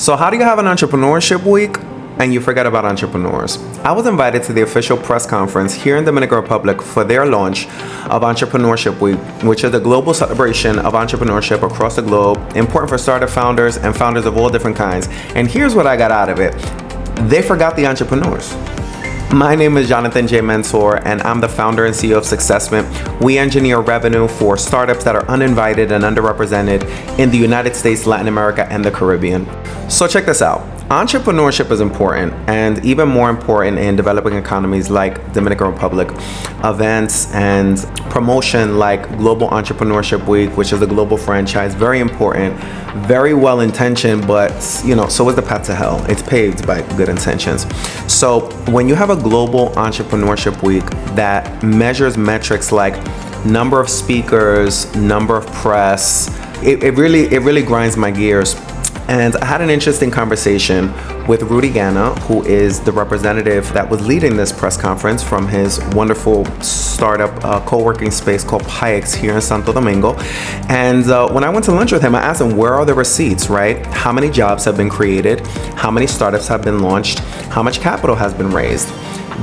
So how do you have an entrepreneurship week and you forget about entrepreneurs? I was invited to the official press conference here in Dominican Republic for their launch of Entrepreneurship Week, which is a global celebration of entrepreneurship across the globe, important for startup founders and founders of all different kinds. And here's what I got out of it. They forgot the entrepreneurs. My name is Jonathan J. Mentor, and I'm the founder and CEO of Successment. We engineer revenue for startups that are uninvited and underrepresented in the United States, Latin America, and the Caribbean. So check this out. Entrepreneurship is important, and even more important in developing economies like Dominican Republic. Events and promotion like Global Entrepreneurship Week, which is a global franchise, very important, very well intentioned, but so is the path to hell. It's paved by good intentions. So when you have a Global Entrepreneurship Week that measures metrics like number of speakers, number of press, it really grinds my gears. And I had an interesting conversation with Rudy Ganna, who is the representative that was leading this press conference from his wonderful startup co-working space called PyX here in Santo Domingo. And when I went to lunch with him, I asked him, where are the receipts, right? How many jobs have been created? How many startups have been launched? How much capital has been raised?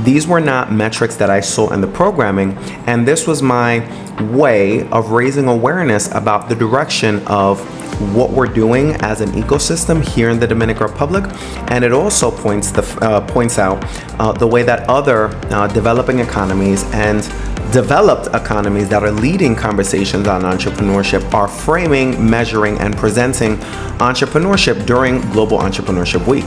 These were not metrics that I saw in the programming, and this was my way of raising awareness about the direction of what we're doing as an ecosystem here in the Dominican Republic, and it also points out the way that other developing economies and developed economies that are leading conversations on entrepreneurship are framing, measuring, and presenting entrepreneurship during Global Entrepreneurship Week.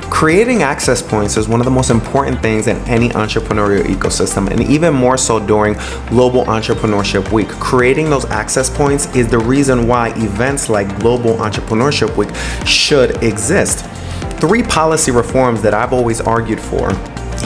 Creating access points is one of the most important things in any entrepreneurial ecosystem, and even more so during Global Entrepreneurship Week. Creating those access points is the reason why events like Global Entrepreneurship Week should exist. 3 policy reforms that I've always argued for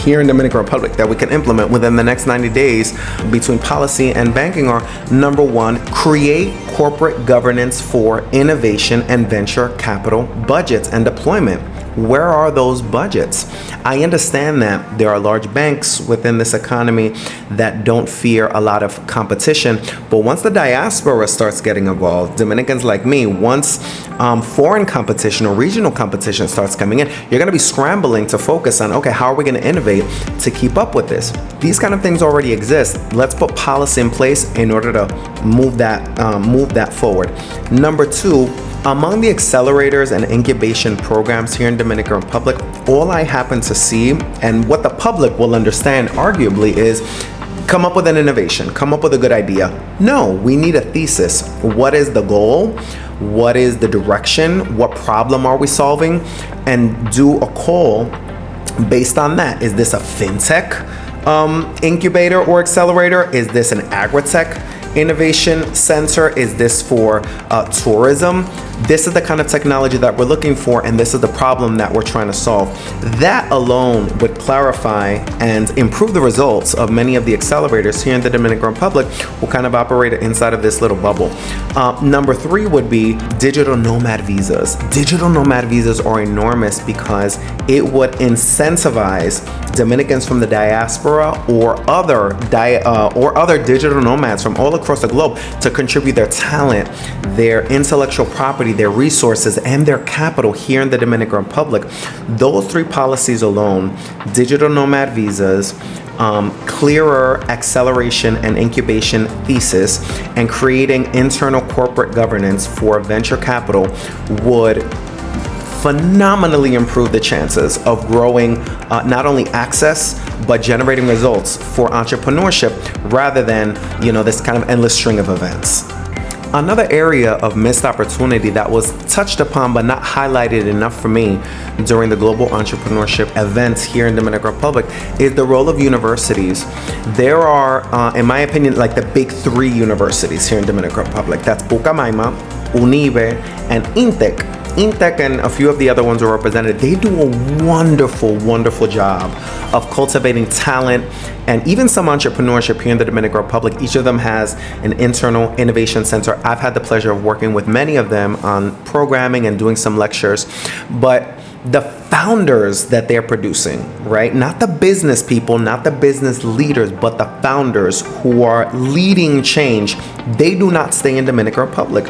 here in Dominican Republic that we can implement within the next 90 days between policy and banking are: number 1, create corporate governance for innovation and venture capital budgets and deployment. Where are those budgets? I understand that there are large banks within this economy that don't fear a lot of competition, but once the diaspora starts getting involved, Dominicans like me, once foreign competition or regional competition starts coming in, you're going to be scrambling to focus on, okay, how are we going to innovate to keep up with this? These kind of things already exist. Let's put policy in place in order to move that forward. Number 2, among the accelerators and incubation programs here in Dominican Republic, all I happen to see, and what the public will understand arguably, is come up with an innovation, come up with a good idea. No, we need a thesis. What is the goal? What is the direction? What problem are we solving? And do a call based on that. Is this a fintech incubator or accelerator? Is this an agrotech innovation center? Is this for tourism? This is the kind of technology that we're looking for, and this is the problem that we're trying to solve. That alone would clarify and improve the results of many of the accelerators here in the Dominican Republic who kind of operate inside of this little bubble. Number 3 would be digital nomad visas. Digital nomad visas are enormous because it would incentivize Dominicans from the diaspora or other digital nomads from all across the globe to contribute their talent, their intellectual property, their resources, and their capital here in the Dominican Republic. Those 3 policies alone, digital nomad visas, clearer acceleration and incubation thesis, and creating internal corporate governance for venture capital would phenomenally improve the chances of growing not only access but generating results for entrepreneurship rather than this kind of endless string of events. Another area of missed opportunity that was touched upon but not highlighted enough for me during the Global Entrepreneurship events here in Dominican Republic is the role of universities. There are, in my opinion, like the big 3 universities here in Dominican Republic. That's Pucamaima, Unive, and Intec. Intec and a few of the other ones are represented. They do a wonderful, wonderful job of cultivating talent and even some entrepreneurship here in the Dominican Republic. Each of them has an internal innovation center. I've had the pleasure of working with many of them on programming and doing some lectures, but the founders that they're producing, right? Not the business people, not the business leaders, but the founders who are leading change. They do not stay in Dominican Republic.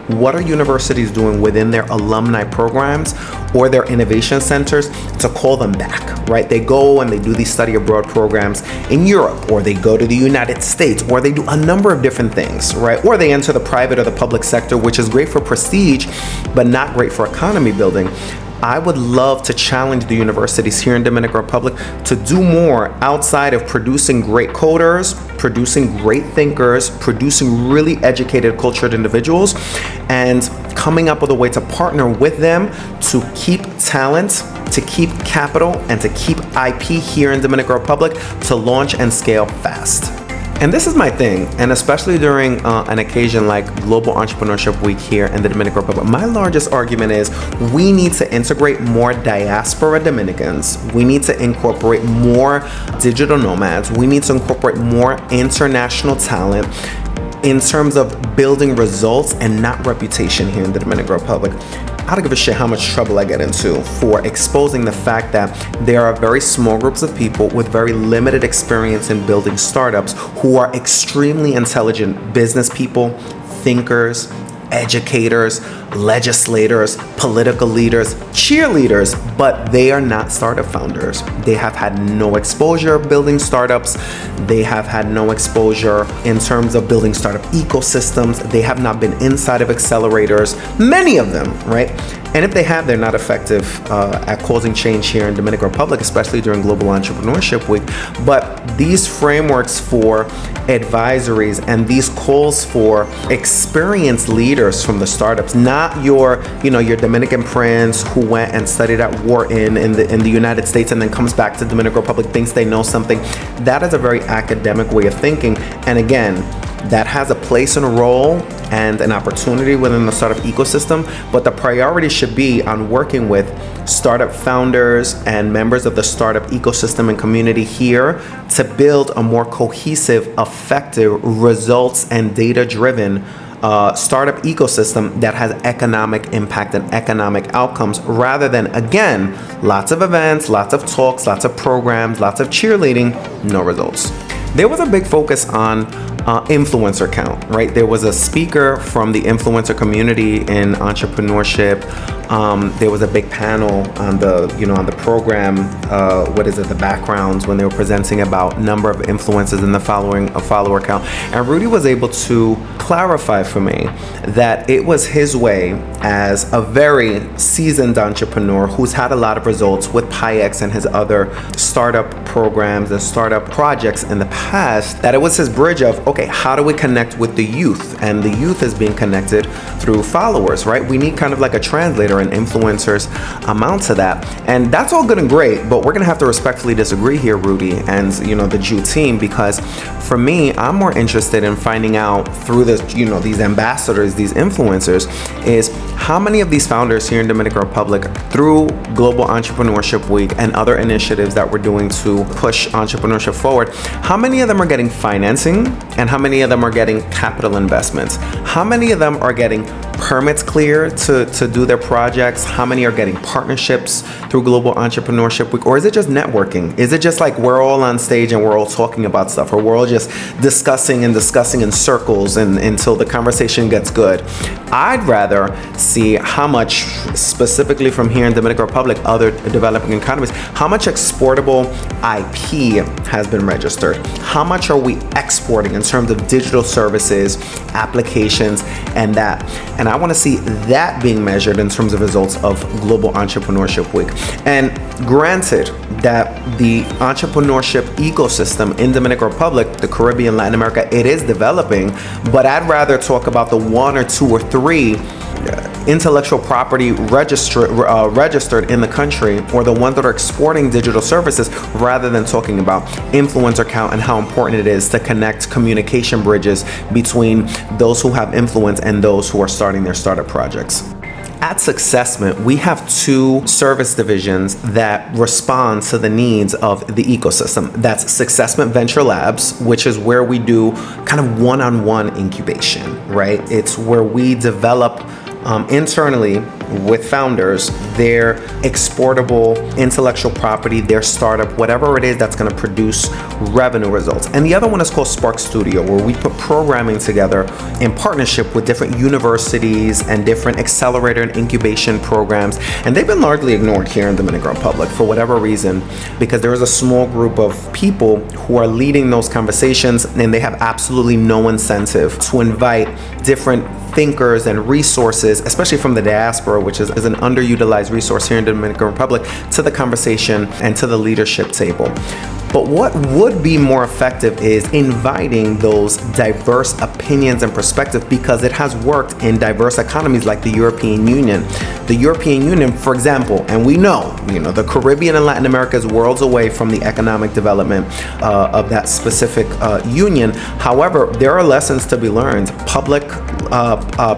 What are universities doing within their alumni programs or their innovation centers to call them back, right? They go and they do these study abroad programs in Europe, or they go to the United States, or they do a number of different things, right? Or they enter the private or the public sector, which is great for prestige, but not great for economy building. I would love to challenge the universities here in Dominican Republic to do more outside of producing great coders, producing great thinkers, producing really educated, cultured individuals, and coming up with a way to partner with them to keep talent, to keep capital, and to keep IP here in Dominican Republic to launch and scale fast. And this is my thing, and especially during an occasion like Global Entrepreneurship Week here in the Dominican Republic, my largest argument is we need to integrate more diaspora Dominicans. We need to incorporate more digital nomads. We need to incorporate more international talent in terms of building results and not reputation here in the Dominican Republic. I don't give a shit how much trouble I get into for exposing the fact that there are very small groups of people with very limited experience in building startups who are extremely intelligent business people, thinkers, educators, legislators, political leaders, cheerleaders, but they are not startup founders. They have had no exposure building startups. They have had no exposure in terms of building startup ecosystems. They have not been inside of accelerators, many of them, right? And if they have, they're not effective at causing change here in Dominican Republic, especially during Global Entrepreneurship Week. But these frameworks for advisories and these calls for experienced leaders from the startups, not your Dominican prince who went and studied at Wharton in the United States and then comes back to Dominican Republic, thinks they know something. That is a very academic way of thinking. And again, that has a place and a role and an opportunity within the startup ecosystem, but the priority should be on working with startup founders and members of the startup ecosystem and community here to build a more cohesive, effective, results and data-driven startup ecosystem that has economic impact and economic outcomes, rather than, again, lots of events, lots of talks, lots of programs, lots of cheerleading, no results. There was a big focus on influencer count, right? There was a speaker from the influencer community in entrepreneurship. There was a big panel on the program. The backgrounds when they were presenting about number of influencers and the follower count. And Rudy was able to clarify for me that it was his way, as a very seasoned entrepreneur who's had a lot of results with PyX and his other startup programs and startup projects in the past, that it was his bridge of, okay, how do we connect with the youth? And the youth is being connected through followers, right? We need kind of like a translator, and influencers amount to that. And that's all good and great, but we're gonna have to respectfully disagree here, Rudy, and the Jew team, because for me, I'm more interested in finding out through this, these ambassadors, these influencers, is how many of these founders here in Dominican Republic, through Global Entrepreneurship Week and other initiatives that we're doing to push entrepreneurship forward, how many of them are getting financing and how many of them are getting capital investments? How many of them are getting permits cleared to do their projects? How many are getting partnerships through Global Entrepreneurship Week? Or is it just networking? Is it just like we're all on stage and we're all talking about stuff, or we're all just discussing in circles and until the conversation gets good? I'd rather see how much, specifically from here in Dominican Republic, other developing economies, how much exportable IP has been registered? How much are we exporting in terms of digital services, applications, and that? And I want to see that being measured in terms of results of Global Entrepreneurship Week. And granted that the entrepreneurship ecosystem in Dominican Republic, the Caribbean, Latin America, it is developing, but I'd rather talk about the one or two or three intellectual property registered in the country, or the ones that are exporting digital services, rather than talking about influencer count and how important it is to connect communication bridges between those who have influence and those who are starting their startup projects. At Successment, we have two service divisions that respond to the needs of the ecosystem. That's Successment Venture Labs, which is where we do kind of one-on-one incubation, right? It's where we develop internally with founders their exportable intellectual property, their startup, whatever it is that's going to produce revenue results. And the other one is called Spark Studio, where we put programming together in partnership with different universities and different accelerator and incubation programs. And they've been largely ignored here in the Dominican Republic for whatever reason, because there is a small group of people who are leading those conversations, and they have absolutely no incentive to invite different thinkers and resources, especially from the diaspora, which is an underutilized resource here in the Dominican Republic, to the conversation and to the leadership table. But what would be more effective is inviting those diverse opinions and perspectives, because it has worked in diverse economies like the European Union. The European Union, for example, and we know, the Caribbean and Latin America is worlds away from the economic development of that specific union. However, there are lessons to be learned. Public,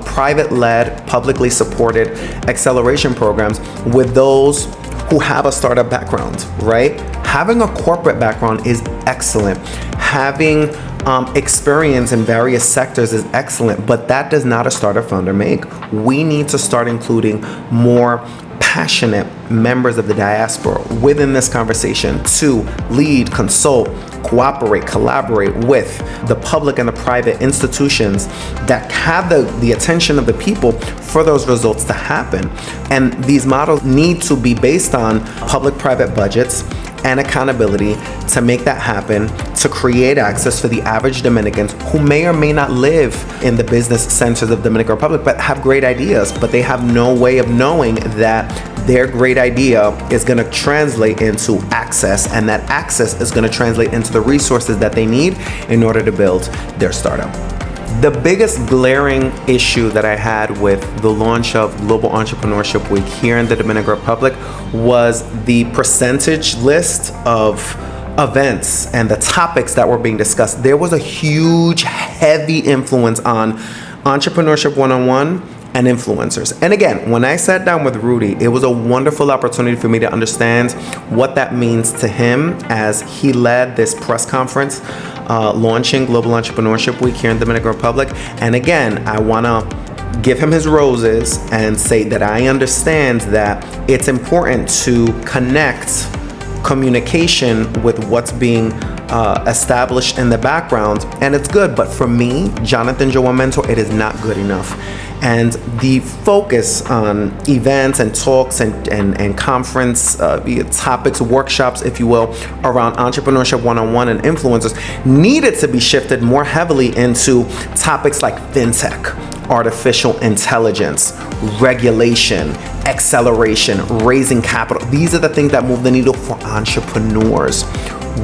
private-led, publicly supported acceleration programs with those who have a startup background, right? Having a corporate background is excellent. Having experience in various sectors is excellent, but that does not a startup founder make. We need to start including more passionate members of the diaspora within this conversation to lead, consult, cooperate, collaborate with the public and the private institutions that have the attention of the people for those results to happen. And these models need to be based on public-private budgets and accountability to make that happen, to create access for the average Dominicans who may or may not live in the business centers of the Dominican Republic but have great ideas, but they have no way of knowing that their great idea is going to translate into access, and that access is going to translate into the resources that they need in order to build their startup. The biggest glaring issue that I had with the launch of Global Entrepreneurship Week here in the Dominican Republic was the percentage list of events and the topics that were being discussed. There was a huge, heavy influence on Entrepreneurship 101 and influencers. And again, when I sat down with Rudy, it was a wonderful opportunity for me to understand what that means to him as he led this press conference launching Global Entrepreneurship Week here in the Dominican Republic. And again, I want to give him his roses and say that I understand that it's important to connect communication with what's being established in the background, and it's good. But for me, Jonathan Joa Mentor, it is not good enough. And the focus on events and talks and conference topics, workshops, if you will, around Entrepreneurship 101 and influencers needed to be shifted more heavily into topics like fintech, artificial intelligence, regulation, acceleration, raising capital. These are the things that move the needle for entrepreneurs.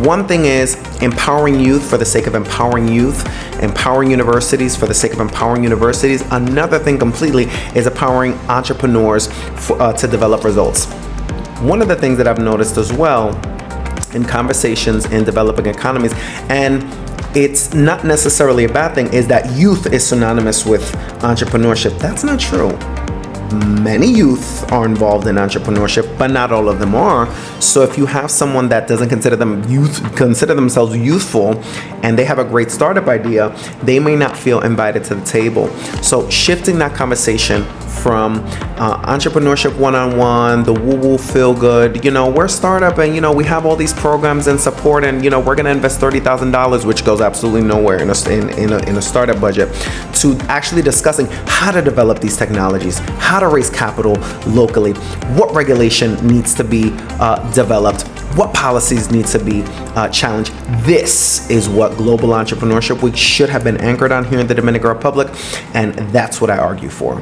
One thing is empowering youth for the sake of empowering youth, empowering universities for the sake of empowering universities. Another thing completely is empowering entrepreneurs to develop results. One of the things that I've noticed as well in conversations in developing economies, and it's not necessarily a bad thing, is that youth is synonymous with entrepreneurship. That's not true. Many youth are involved in entrepreneurship, but not all of them are. So if you have someone that doesn't consider themselves youthful, and they have a great startup idea, they may not feel invited to the table. So shifting that conversation from Entrepreneurship 101, the woo-woo feel-good, we're a startup and, we have all these programs and support and, we're going to invest $30,000, which goes absolutely nowhere in a startup budget, to actually discussing how to develop these technologies, how to raise capital locally, what regulation needs to be developed, what policies need to be challenged. This is what Global Entrepreneurship Week should have been anchored on here in the Dominican Republic, and that's what I argue for.